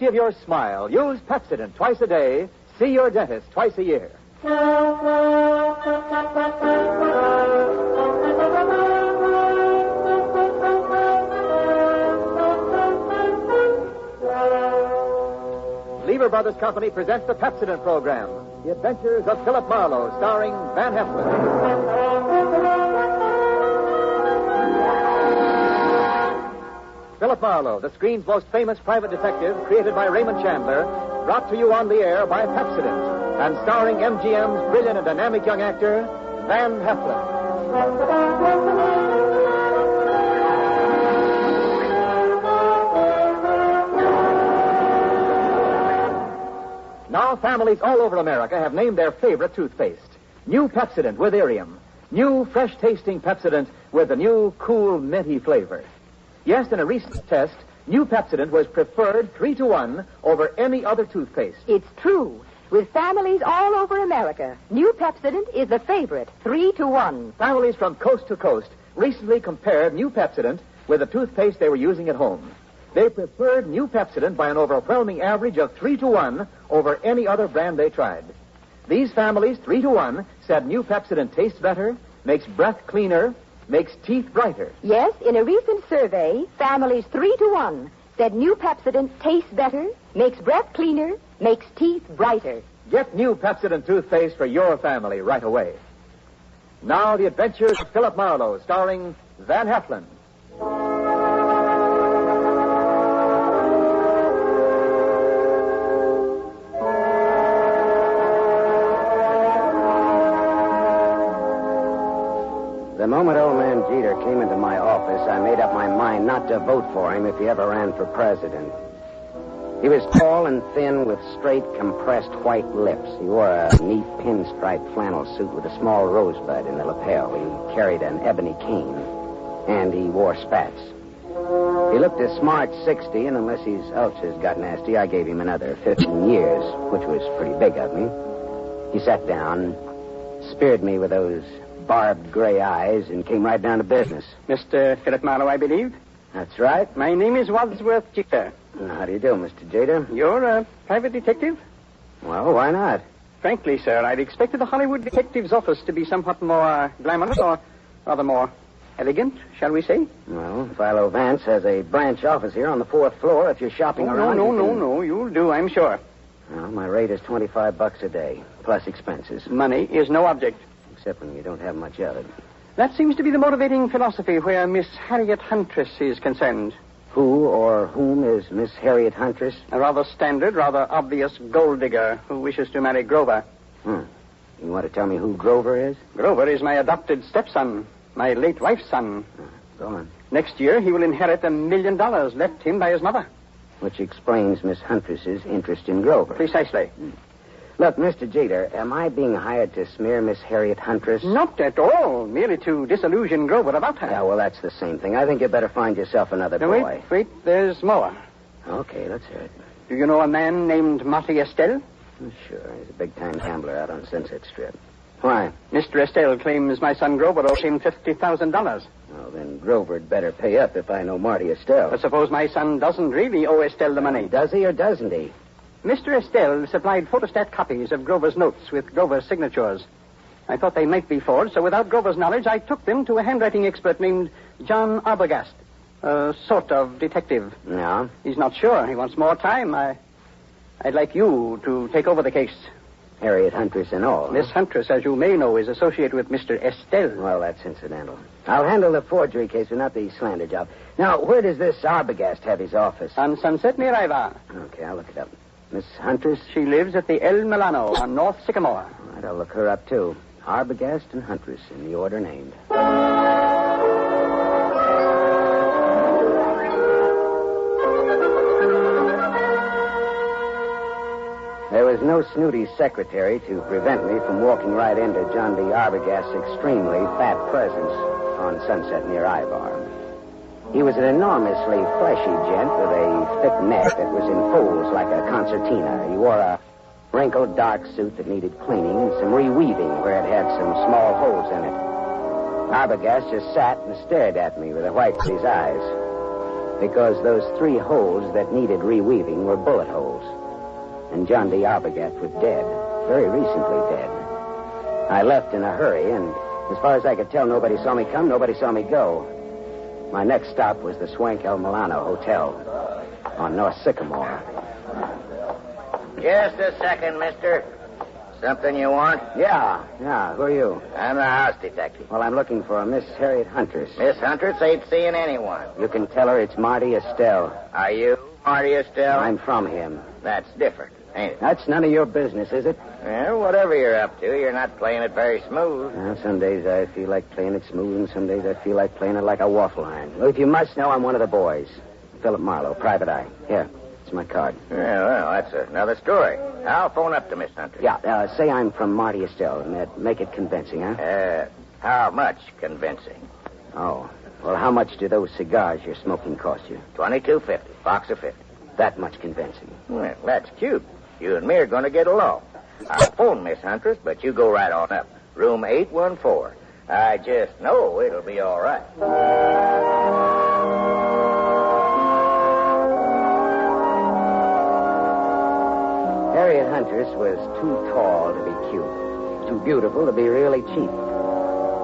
Of your smile, use Pepsodent twice a day. See your dentist twice a year. Lever Brothers Company presents the Pepsodent program, The Adventures of Phillip Marlow, starring Van Heflin. Phillip Marlow, the screen's most famous private detective, created by Raymond Chandler, brought to you on the air by Pepsodent, and starring MGM's brilliant and dynamic young actor, Van Heflin. Now, families all over America have named their favorite toothpaste. New Pepsodent with Irium. New, fresh-tasting Pepsodent with a new, cool, minty flavor. Yes, in a recent test, new Pepsodent was preferred 3-to-1 over any other toothpaste. It's true. With families all over America, new Pepsodent is the favorite, 3-to-1. Families from coast to coast recently compared new Pepsodent with the toothpaste they were using at home. They preferred new Pepsodent by an overwhelming average of 3-to-1 over any other brand they tried. These families, 3-to-1, said new Pepsodent tastes better, makes breath cleaner, makes teeth brighter. Yes, in a recent survey, families 3-to-1 said new Pepsodent tastes better, makes breath cleaner, makes teeth brighter. Get new Pepsodent toothpaste for your family right away. Now, The Adventures of Phillip Marlow, starring Van Heflin. The moment old man Jeter came into my office, I made up my mind not to vote for him if he ever ran for president. He was tall and thin with straight, compressed white lips. He wore a neat pinstripe flannel suit with a small rosebud in the lapel. He carried an ebony cane, and he wore spats. He looked a smart 60, and unless his ulcers got nasty, I gave him another 15 years, which was pretty big of me. He sat down, speared me with those barbed gray eyes, and came right down to business. Mr. Phillip Marlow, I believe? That's right. My name is Wadsworth Jeter. How do you do, Mr. Jeter? You're a private detective? Well, why not? Frankly, sir, I'd expected the Hollywood detective's office to be somewhat more glamorous, or rather more elegant, shall we say? Well, Philo Vance has a branch office here on the 4th floor. If you're shopping around... No. You'll do, I'm sure. Well, my rate is $25 a day, plus expenses. Money is no object. Except when you don't have much of it. That seems to be the motivating philosophy where Miss Harriet Huntress is concerned. Who or whom is Miss Harriet Huntress? A rather standard, rather obvious gold digger who wishes to marry Grover. You want to tell me who Grover is? Grover is my adopted stepson, my late wife's son. Go on. Next year, he will inherit $1 million left him by his mother. Which explains Miss Huntress's interest in Grover. Precisely. Look, Mr. Jeter, am I being hired to smear Miss Harriet Huntress? Not at all. Merely to disillusion Grover about her. Yeah, well, that's the same thing. I think you better find yourself another boy. Wait. There's more. Okay, let's hear it. Do you know a man named Marty Estelle? Sure. He's a big-time gambler out on Sunset Strip. Why? Mr. Estelle claims my son Grover owes him $50,000. Well, then Grover'd better pay up if I know Marty Estelle. But suppose my son doesn't really owe Estelle the money. Does he or doesn't he? Mr. Estelle supplied photostat copies of Grover's notes with Grover's signatures. I thought they might be forged, so without Grover's knowledge, I took them to a handwriting expert named John Arbogast, a sort of detective. No? He's not sure. He wants more time. I'd like you to take over the case. Harriet Huntress and all. Miss Huntress, as you may know, is associated with Mr. Estelle. Well, that's incidental. I'll handle the forgery case, but not the slander job. Now, where does this Arbogast have his office? On Sunset near Ivar. Okay, I'll look it up. Miss Huntress? She lives at the El Milano on North Sycamore. All right, I'll look her up, too. Arbogast and Huntress in the order named. There was no snooty secretary to prevent me from walking right into John D. Arbogast's extremely fat presence on Sunset near Ivar. He was an enormously fleshy gent with a thick neck that was in folds like a concertina. He wore a wrinkled dark suit that needed cleaning and some reweaving where it had some small holes in it. Arbogast just sat and stared at me with the whites of his eyes. because those 3 holes that needed reweaving were bullet holes. And John D. Arbogast was dead, very recently dead. I left in a hurry, and as far as I could tell, nobody saw me come, nobody saw me go. My next stop was the Swank El Milano Hotel on North Sycamore. Just a second, mister. Something you want? Yeah. Who are you? I'm the house detective. Well, I'm looking for a Miss Harriet Huntress. Miss Huntress ain't seeing anyone. You can tell her it's Marty Estelle. Are you Marty Estelle? I'm from him. That's different, ain't it? That's none of your business, is it? Well, whatever you're up to, you're not playing it very smooth. Well, some days I feel like playing it smooth, and some days I feel like playing it like a waffle iron. Well, if you must know, I'm one of the boys. Phillip Marlow, private eye. Here, it's my card. Yeah, well, that's another story. I'll phone up to Miss Huntress. Yeah, say I'm from Marty Estelle, and make it convincing, huh? How much convincing? Oh, well, how much do those cigars you're smoking cost you? $22.50, box of 50. That much convincing. Well, that's cute. You and me are going to get along. I'll phone Miss Huntress, but you go right on up. Room 814. I just know it'll be all right. Harriet Huntress was too tall to be cute, too beautiful to be really cheap.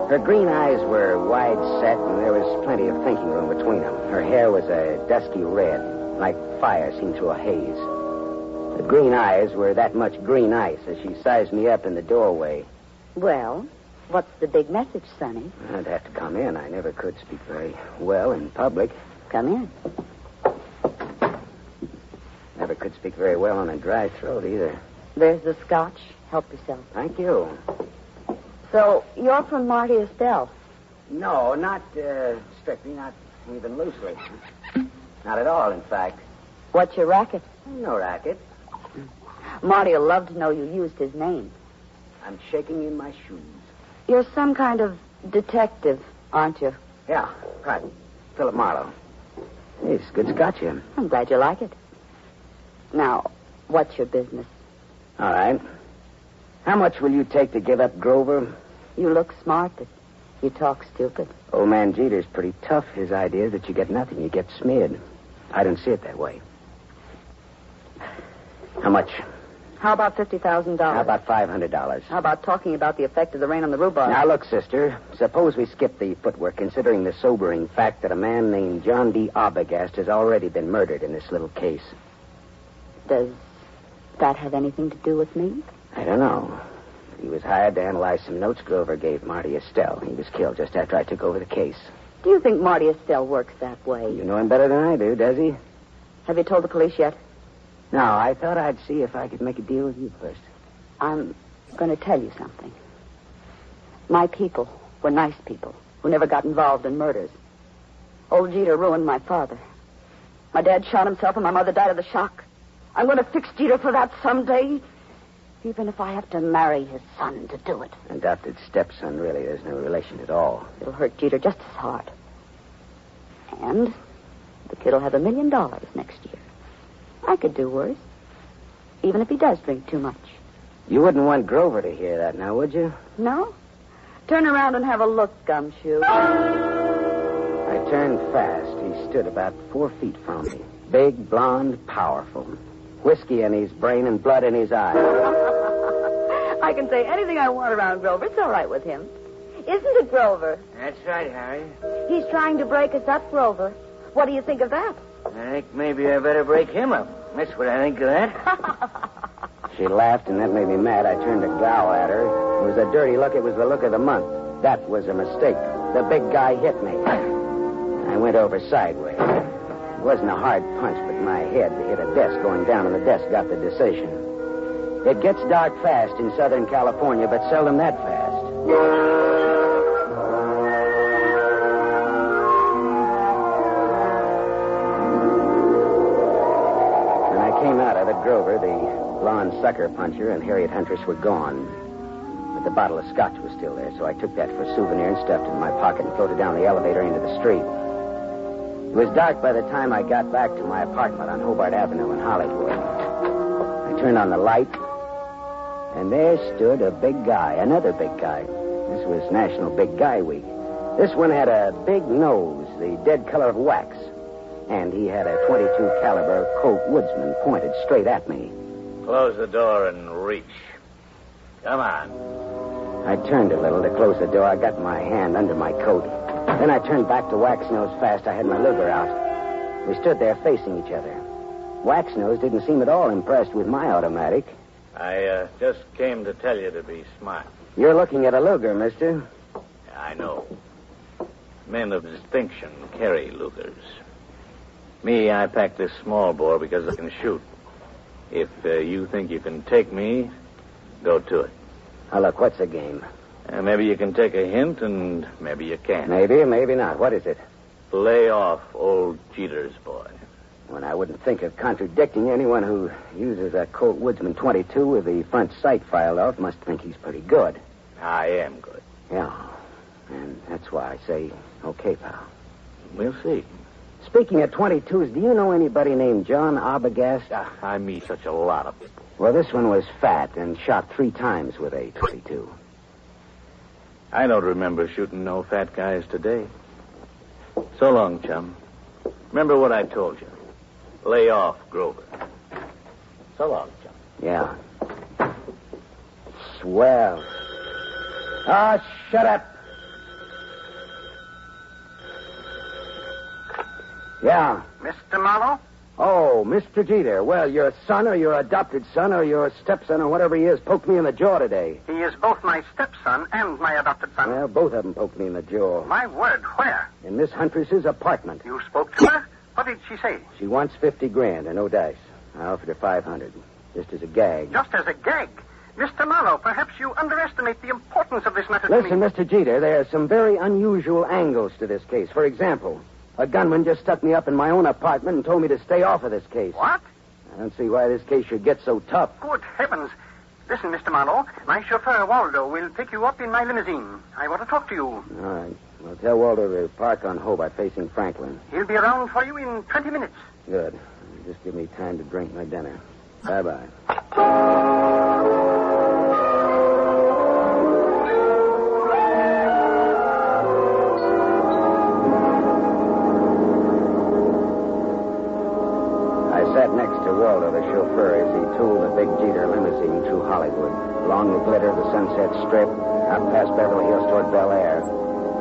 Her green eyes were wide set, and there was plenty of thinking room between them. Her hair was a dusky red, like fire seen through a haze. The green eyes were that much green ice as she sized me up in the doorway. Well, what's the big message, Sonny? I'd have to come in. I never could speak very well in public. Come in. Never could speak very well on a dry throat either. There's the scotch. Help yourself. Thank you. So, you're from Marty Estelle? No, not strictly, not even loosely. Not at all, in fact. What's your racket? No racket. Marty'll love to know you used his name. I'm shaking in my shoes. You're some kind of detective, aren't you? Yeah, right. Phillip Marlow. Hey, it's good scotch here. I'm glad you like it. Now, what's your business? All right. How much will you take to give up Grover? You look smart, but you talk stupid. Old man Jeter's pretty tough. His idea is that you get nothing. You get smeared. I don't see it that way. How much? How about $50,000? How about $500? How about talking about the effect of the rain on the rhubarb? Now, look, sister. Suppose we skip the footwork, considering the sobering fact that a man named John D. Arbogast has already been murdered in this little case. Does that have anything to do with me? I don't know. He was hired to analyze some notes Grover gave Marty Estelle. He was killed just after I took over the case. Do you think Marty Estelle works that way? You know him better than I do, does he? Have you told the police yet? No, I thought I'd see if I could make a deal with you first. I'm going to tell you something. My people were nice people who never got involved in murders. Old Jeter ruined my father. My dad shot himself and my mother died of the shock. I'm going to fix Jeter for that someday, even if I have to marry his son to do it. Adopted stepson, really. There's no relation at all. It'll hurt Jeter just as hard. And the kid will have $1 million next year. I could do worse, even if he does drink too much. You wouldn't want Grover to hear that now, would you? No? Turn around and have a look, Gumshoe. I turned fast. He stood about 4 feet from me. Big, blonde, powerful. Whiskey in his brain and blood in his eyes. I can say anything I want around Grover. It's all right with him. Isn't it, Grover? That's right, Harry. He's trying to break us up, Grover. What do you think of that? I think maybe I better break him up. That's what I think of that. She laughed, and that made me mad. I turned to growl at her. It was a dirty look. It was the look of the month. That was a mistake. The big guy hit me. I went over sideways. It wasn't a hard punch, but my head hit a desk going down, and the desk got the decision. It gets dark fast in Southern California, but seldom that fast. When I came out of it, Grover, the blonde sucker puncher, and Harriet Huntress were gone. But the bottle of scotch was still there, so I took that for a souvenir and stuffed it in my pocket and floated down the elevator into the street. It was dark by the time I got back to my apartment on Hobart Avenue in Hollywood. I turned on the light, and there stood a big guy, another big guy. This was National Big Guy Week. This one had a big nose, the dead color of wax. And he had a .22 caliber Colt Woodsman pointed straight at me. Close the door and reach. Come on. I turned a little to close the door. I got my hand under my coat. Then I turned back to Waxnose fast. I had my Luger out. We stood there facing each other. Waxnose didn't seem at all impressed with my automatic. I just came to tell you to be smart. You're looking at a Luger, mister. I know. Men of distinction carry Lugers. Me, I pack this small bore because I can shoot. If you think you can take me, go to it. Now, look, what's the game? Maybe you can take a hint, and maybe you can't. Maybe or maybe not. What is it? Lay off old Jeter's boy. When I wouldn't think of contradicting anyone who uses a Colt Woodsman .22 with the front sight filed off must think he's pretty good. I am good. Yeah, and that's why I say, okay, pal. We'll see. Speaking of .22s, do you know anybody named John Arbogast? I meet such a lot of people. Well, this one was fat and shot 3 times with a .22. I don't remember shooting no fat guys today. So long, chum. Remember what I told you. Lay off, Grover. So long, chum. Yeah. Swell. Ah, shut up. Yeah. Mr. Marlow? Oh, Mr. Jeter. Well, your son or your adopted son or your stepson or whatever he is poked me in the jaw today. He is both my stepson and my adopted son. Well, both of them poked me in the jaw. My word, where? In Miss Huntress's apartment. You spoke to her? What did she say? She wants 50 grand and no dice. I offered her 500, just as a gag. Just as a gag. Mr. Marlow, perhaps you underestimate the importance of this matter to Listen, me. Mr. Jeter, there are some very unusual angles to this case. For example, a gunman just stuck me up in my own apartment and told me to stay off of this case. What? I don't see why this case should get so tough. Good heavens. Listen, Mr. Marlow, my chauffeur, Waldo, will pick you up in my limousine. I want to talk to you. All right. Well, tell Waldo to park on Hobart facing Franklin. He'll be around for you in 20 minutes. Good. Just give me time to drink my dinner. Bye-bye. I sat next to Waldo, the chauffeur, as he tooled the big Jeter limousine through Hollywood, along the glitter of the Sunset Strip, out past Beverly Hills toward Bel Air.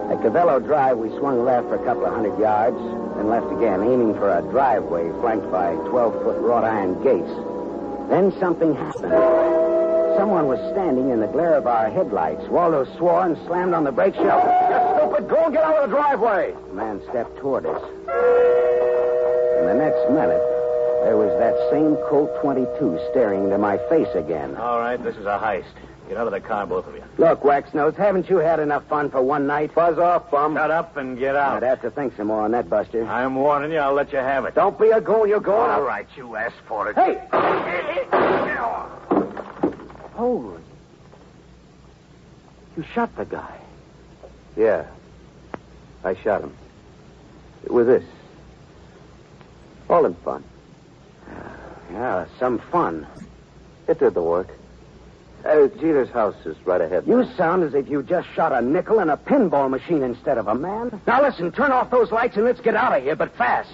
At Cavello Drive, we swung left for a couple of 100 yards, then left again, aiming for a driveway flanked by 12-foot wrought iron gates. Then something happened. Someone was standing in the glare of our headlights. Waldo swore and slammed on the brake shovel. You stupid! Go and get out of the driveway! The man stepped toward us. In the next minute, there was that same Colt .22 staring into my face again. All right, this is a heist. Get out of the car, both of you. Look, Waxnose, haven't you had enough fun for one night? Buzz off, bum. Shut up and get out. I'd have to think some more on that, Buster. I'm warning you. I'll let you have it. Don't be a goon. You're going. All right, you asked for it. Hey! Holy. You shot the guy. Yeah. I shot him. With this. All in fun. Yeah, some fun. It did the work. Jeter's house is right ahead. You sound as if you just shot a nickel in a pinball machine instead of a man. Now listen, turn off those lights and let's get out of here, but fast.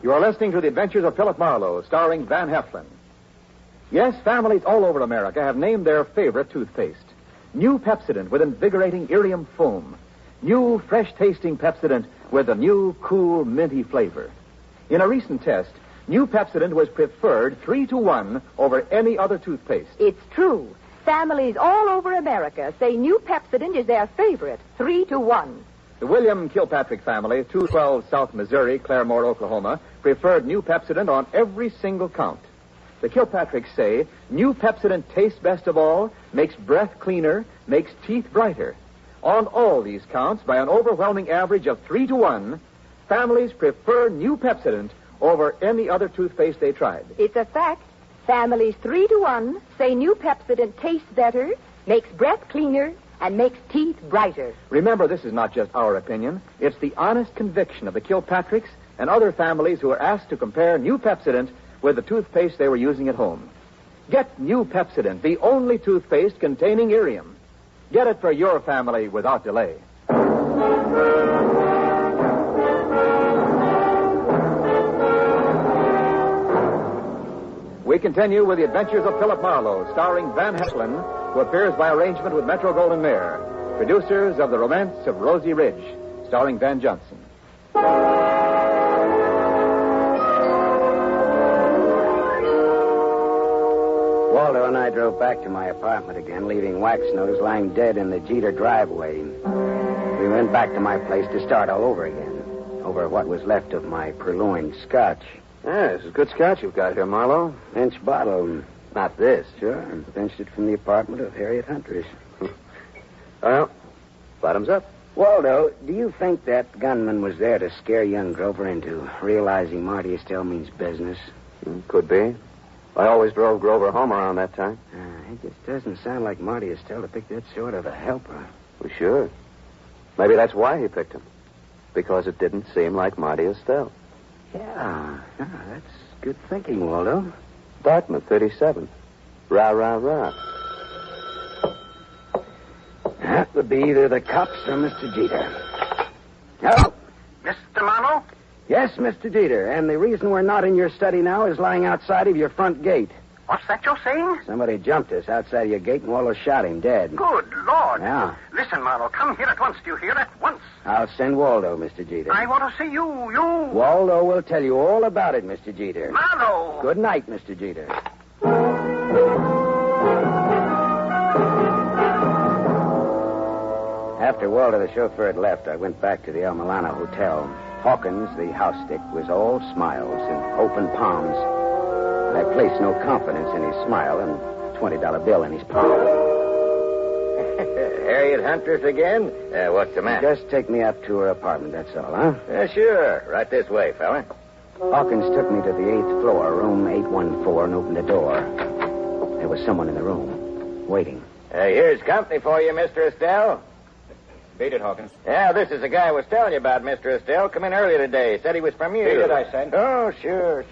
You are listening to The Adventures of Phillip Marlow, starring Van Heflin. Yes, families all over America have named their favorite toothpaste. New Pepsodent with invigorating irium foam. New fresh-tasting Pepsodent with a new, cool, minty flavor. In a recent test, New Pepsodent was preferred 3-to-1 over any other toothpaste. It's true. Families all over America say New Pepsodent is their favorite, 3-to-1. The William Kilpatrick family, 212 South Missouri, Claremore, Oklahoma, preferred New Pepsodent on every single count. The Kilpatricks say New Pepsodent tastes best of all, makes breath cleaner, makes teeth brighter. On all these counts, by an overwhelming average of 3-to-1, families prefer New Pepsodent over any other toothpaste they tried. It's a fact. Families 3-to-1 say New Pepsodent tastes better, makes breath cleaner, and makes teeth brighter. Remember, this is not just our opinion. It's the honest conviction of the Kilpatricks and other families who are asked to compare New Pepsodent with the toothpaste they were using at home. Get new Pepsodent, the only toothpaste containing irium. Get it for your family without delay. We continue with the Adventures of Phillip Marlow, starring Van Heflin, who appears by arrangement with Metro-Goldwyn-Mayer, producers of The Romance of Rosie Ridge, starring Van Johnson. Waldo and I drove back to my apartment again, leaving Waxnose lying dead in the Jeter driveway. We went back to my place to start all over again, over what was left of my purloined scotch. Yeah, this is good scotch you've got here, Marlowe. Inch bottle. Not this. Sure. Pinched it from the apartment of Harriet Hunter's. Well, bottoms up. Waldo, do you think that gunman was there to scare young Grover into realizing Marty Estelle means business? Could be. I always drove Grover home around that time. It just doesn't sound like Marty Estelle to pick that sort of a helper. We should. Maybe that's why he picked him. Because it didn't seem like Marty Estelle. Yeah, that's good thinking, Waldo. Dartmouth, 37. Rah, rah, rah. That would be either the cops or Mr. Jeter. Hello? Mr. Marlowe? Yes, Mr. Jeter. And the reason we're not in your study now is lying outside of your front gate. What's that you're saying? Somebody jumped us outside of your gate and Waldo shot him dead. Good Lord. Yeah. Listen, Marlowe, come here at once. Do you hear? At once. I'll send Waldo, Mr. Jeter. I want to see you. Waldo will tell you all about it, Mr. Jeter. Marlowe. Good night, Mr. Jeter. After Waldo, the chauffeur, had left, I went back to the El Milano Hotel. Hawkins, the house stick, was all smiles and open palms. I placed no confidence in his smile and a $20 bill in his palm. Harriet Huntress again? What's the matter? Just take me up to her apartment, that's all, huh? Sure. Right this way, fella. Hawkins took me to the 8th floor, room 814, and opened the door. There was someone in the room, waiting. Here's company for you, Mr. Estelle. Beat it, Hawkins. Yeah, this is the guy I was telling you about, Mr. Estelle. Come in earlier today. Said he was from you. Beat it, I said. Oh, sure.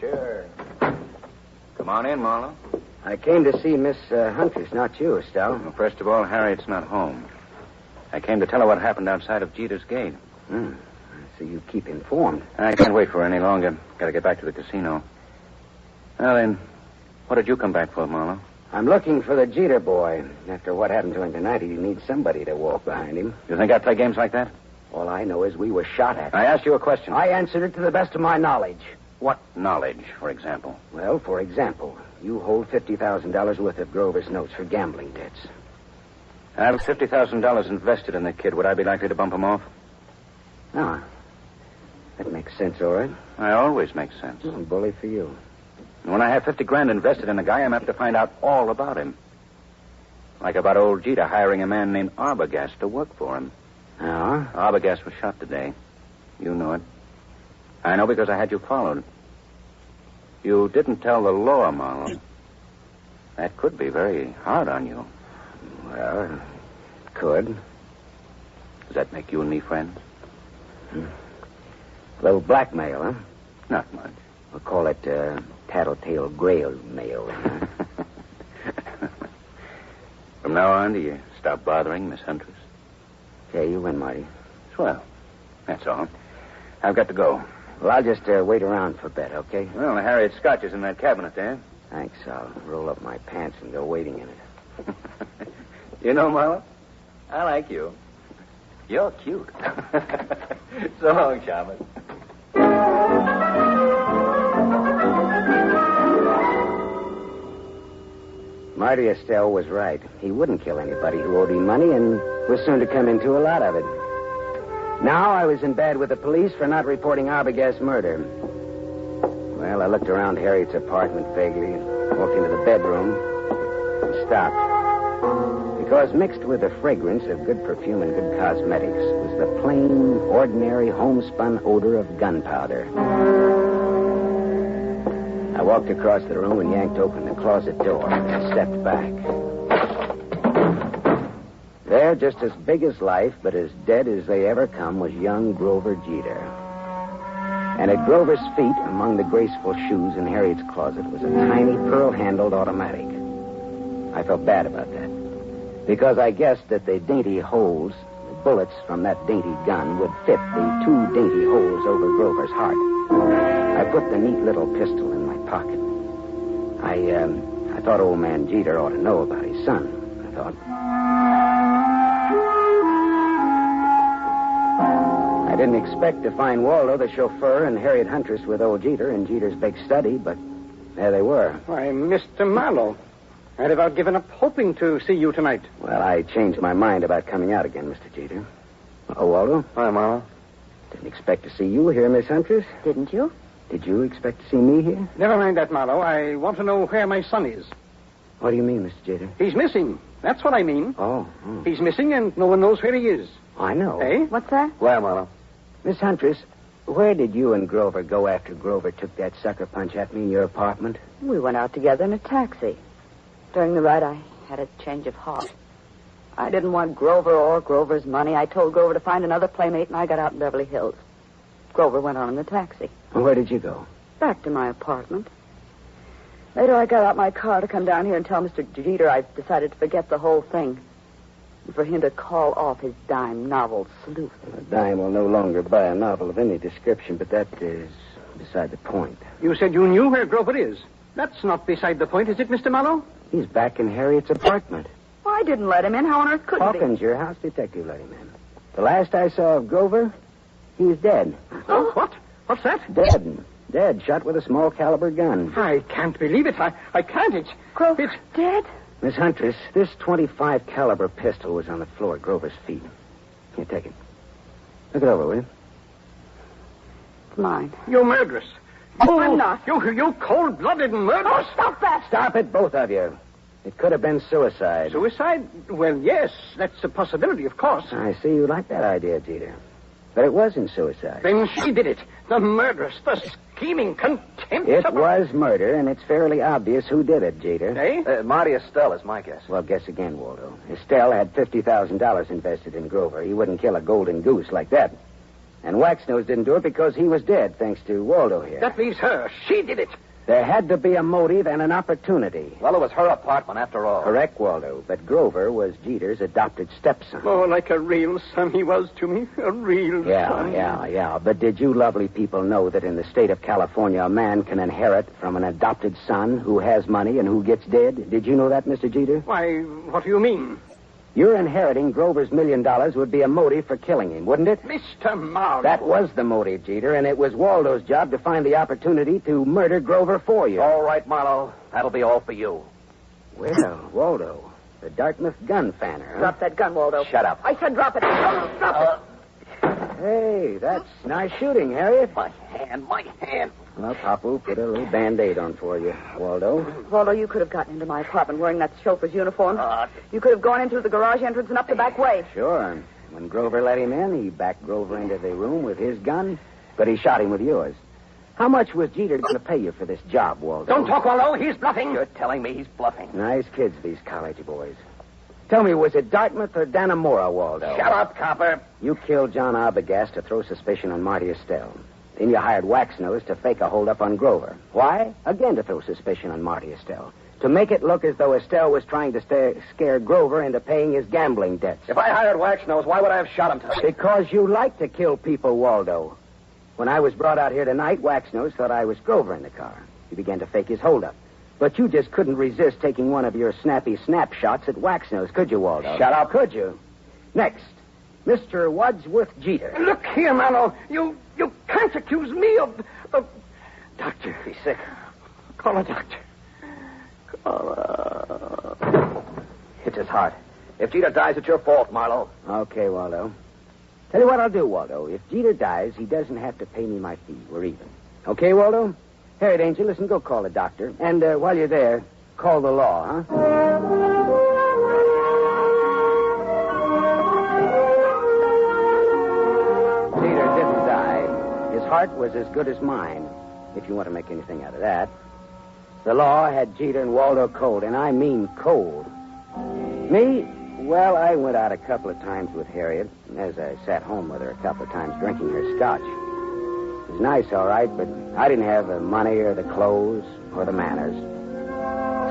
Come on in, Marlowe. I came to see Miss Huntress, not you, Estelle. Well, first of all, Harriet's not home. I came to tell her what happened outside of Jeter's gate. So you keep informed. I can't wait for her any longer. Got to get back to the casino. Well, then, what did you come back for, Marlowe? I'm looking for the Jeter boy. After what happened to him tonight, he needs somebody to walk behind him. You think I play games like that? All I know is we were shot at. I asked you a question. I answered it to the best of my knowledge. What knowledge, for example? Well, for example, you hold $50,000 worth of Grover's notes for gambling debts. I have $50,000 invested in the kid. Would I be likely to bump him off? No. That makes sense, all right. I always make sense. Oh, bully for you. When I have $50,000 invested in a guy, I'm apt to find out all about him. Like about old Jeter hiring a man named Arbogast to work for him. Oh? Arbogast was shot today. You know it. I know because I had you followed. You didn't tell the law, Marlowe. That could be very hard on you. Well, it could. Does that make you and me friends? A little blackmail, huh? Not much. We'll call it tattletale grail mail. From now on, do you stop bothering Miss Huntress? Okay, you win, Marty. Swell. That's all. I've got to go. Well, I'll just wait around for a bit, okay? Well, the Harriet Scotch is in that cabinet there. Thanks. I'll roll up my pants and go waiting in it. You know, Marlowe, I like you. You're cute. So long, Shaman. Marty Estelle was right. He wouldn't kill anybody who owed him money and was soon to come into a lot of it. Now I was in bed with the police for not reporting Arbogast's murder. Well, I looked around Harriet's apartment vaguely, walked into the bedroom, and stopped. Because mixed with the fragrance of good perfume and good cosmetics was the plain, ordinary, homespun odor of gunpowder. I walked across the room and yanked open the closet door and stepped back. There, just as big as life, but as dead as they ever come, was young Grover Jeter. And at Grover's feet, among the graceful shoes in Harriet's closet, was a tiny pearl-handled automatic. I felt bad about that, because I guessed that the dainty holes, the bullets from that dainty gun, would fit the 2 dainty holes over Grover's heart. I put the neat little pistol in my pocket. I thought old man Jeter ought to know about his son, I thought. I didn't expect to find Waldo, the chauffeur, and Harriet Huntress with old Jeter in Jeter's big study, but there they were. Why, Mr. Marlow, I'd about given up hoping to see you tonight. Well, I changed my mind about coming out again, Mr. Jeter. Oh, Waldo? Hi, Marlow. Didn't expect to see you here, Miss Huntress. Didn't you? Did you expect to see me here? Never mind that, Marlow. I want to know where my son is. What do you mean, Mr. Jeter? He's missing. That's what I mean. Oh. He's missing, and no one knows where he is. I know. Eh? What's that? Where, Marlow? Miss Huntress, where did you and Grover go after Grover took that sucker punch at me in your apartment? We went out together in a taxi. During the ride, I had a change of heart. I didn't want Grover or Grover's money. I told Grover to find another playmate, and I got out in Beverly Hills. Grover went on in the taxi. Well, where did you go? Back to my apartment. Later, I got out my car to come down here and tell Mr. Jeter I decided to forget the whole thing. And for him to call off his dime novel, Sleuth. A dime will no longer buy a novel of any description, but that is beside the point. You said you knew where Grover is. That's not beside the point, is it, Mr. Marlow? He's back in Harriet's apartment. Well, I didn't let him in. How on earth could he? Hawkins, your house detective, let him in. The last I saw of Grover, he's dead. Oh, what? What's that? Dead, shot with a small caliber gun. I can't believe it. I can't. Grover's dead? Miss Huntress, this .25 caliber pistol was on the floor at Grover's feet. Here, take it. Look it over, will you? It's mine. You're murderous. I'm not. You cold-blooded murderess. Oh, stop that! Stop it, both of you. It could have been suicide. Suicide? Well, yes. That's a possibility, of course. I see you like that idea, Jeter. But it wasn't suicide. Then she did it. The murderess, the scheming, contempt. It was murder, and it's fairly obvious who did it, Jeter. Eh? Marty Estelle is my guess. Well, guess again, Waldo. Estelle had $50,000 invested in Grover. He wouldn't kill a golden goose like that. And Waxnose didn't do it because he was dead, thanks to Waldo here. That leaves her. She did it. There had to be a motive and an opportunity. Well, it was her apartment, after all. Correct, Waldo. But Grover was Jeter's adopted stepson. Oh, like a real son he was to me. A real son. Yeah. But did you lovely people know that in the state of California, a man can inherit from an adopted son who has money and who gets dead? Did you know that, Mr. Jeter? Why, what do you mean? Your inheriting Grover's $1 million would be a motive for killing him, wouldn't it? Mr. Marlowe. That was the motive, Jeter, and it was Waldo's job to find the opportunity to murder Grover for you. All right, Marlowe. That'll be all for you. Well, Waldo, the Dartmouth gun fanner, huh? Drop that gun, Waldo. Shut up. I said drop it. Drop it. Hey, that's nice shooting, Harriet. My hand. Well, Papu put a little Band-Aid on for you, Waldo. Waldo, you could have gotten into my apartment wearing that chauffeur's uniform. You could have gone in through the garage entrance and up the back way. Sure. When Grover let him in, he backed Grover into the room with his gun, but he shot him with yours. How much was Jeter going to pay you for this job, Waldo? Don't talk, Waldo. He's bluffing. You're telling me he's bluffing. Nice kids, these college boys. Tell me, was it Dartmouth or Dannemora, Waldo? Shut up, copper. You killed John Arbogast to throw suspicion on Marty Estelle. Then you hired Waxnose to fake a holdup on Grover. Why? Again to throw suspicion on Marty Estelle. To make it look as though Estelle was trying to scare Grover into paying his gambling debts. If I hired Waxnose, why would I have shot him tonight? Because you like to kill people, Waldo. When I was brought out here tonight, Waxnose thought I was Grover in the car. He began to fake his holdup. But you just couldn't resist taking one of your snappy snapshots at Waxnose, could you, Waldo? Shut up. Could you? Next, Mr. Wadsworth Jeter. Look here, Marlowe. You can't accuse me of... Doctor, he's sick. Call a doctor. It's his heart. If Jeter dies, it's your fault, Marlowe. Okay, Waldo. Tell you what I'll do, Waldo. If Jeter dies, he doesn't have to pay me my fee. We're even. Okay, Waldo? Harriet, Angel, listen, go call the doctor. And while you're there, call the law, huh? Jeter didn't die. His heart was as good as mine, if you want to make anything out of that. The law had Jeter and Waldo cold, and I mean cold. Me? Well, I went out a couple of times with Harriet, as I sat home with her a couple of times drinking her scotch. It was nice, all right, but I didn't have the money or the clothes or the manners.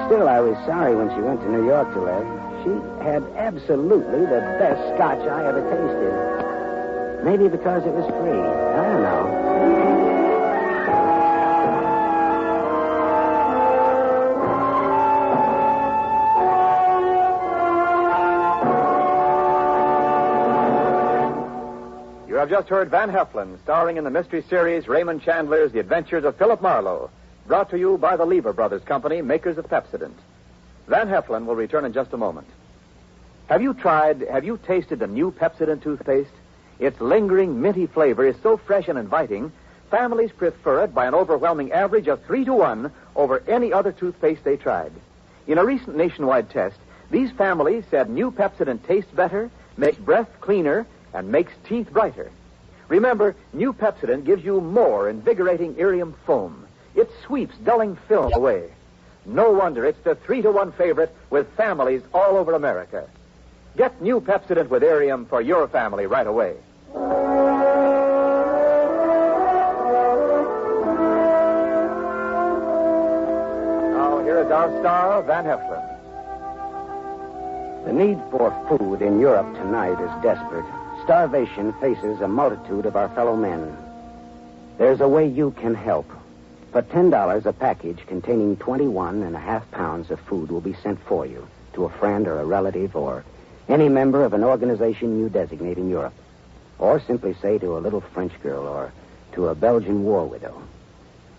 Still, I was sorry when she went to New York to live. She had absolutely the best scotch I ever tasted. Maybe because it was free. I don't know. You have just heard Van Heflin, starring in the mystery series Raymond Chandler's The Adventures of Phillip Marlow, brought to you by the Lever Brothers Company, makers of Pepsodent. Van Heflin will return in just a moment. Have you tasted the new Pepsodent toothpaste? Its lingering, minty flavor is so fresh and inviting, families prefer it by an overwhelming average of 3-to-1 over any other toothpaste they tried. In a recent nationwide test, these families said new Pepsodent tastes better, makes breath cleaner, and makes teeth brighter. Remember, new Pepsodent gives you more invigorating irium foam. It sweeps dulling film away. No wonder it's the 3-to-1 favorite with families all over America. Get new Pepsodent with irium for your family right away. Now, here is our star, Van Heflin. The need for food in Europe tonight is desperate. Starvation faces a multitude of our fellow men. There's a way you can help. For $10, a package containing 21.5 pounds of food will be sent for you to a friend or a relative or any member of an organization you designate in Europe. Or simply say to a little French girl or to a Belgian war widow.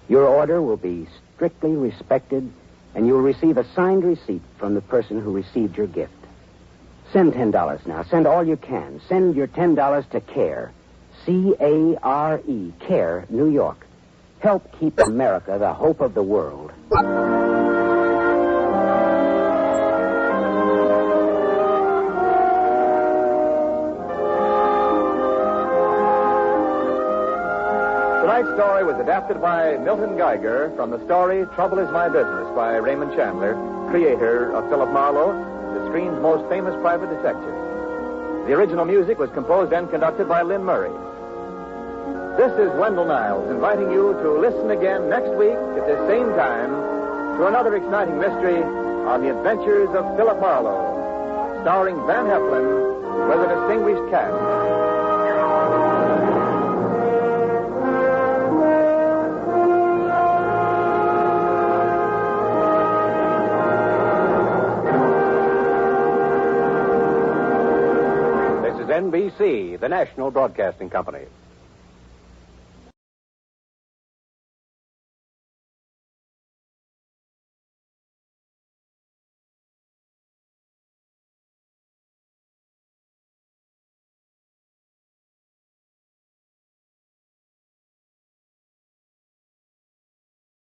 Your order will be strictly respected, and you'll receive a signed receipt from the person who received your gift. Send $10 now. Send all you can. Send your $10 to CARE. C-A-R-E. CARE, New York. Help keep America the hope of the world. Tonight's story was adapted by Milton Geiger from the story Trouble Is My Business by Raymond Chandler, creator of Phillip Marlow, the screen's most famous private detective. The original music was composed and conducted by Lynn Murray. This is Wendell Niles inviting you to listen again next week at this same time to another exciting mystery on the Adventures of Phillip Marlow, starring Van Heflin with a distinguished cast. NBC, the national broadcasting company.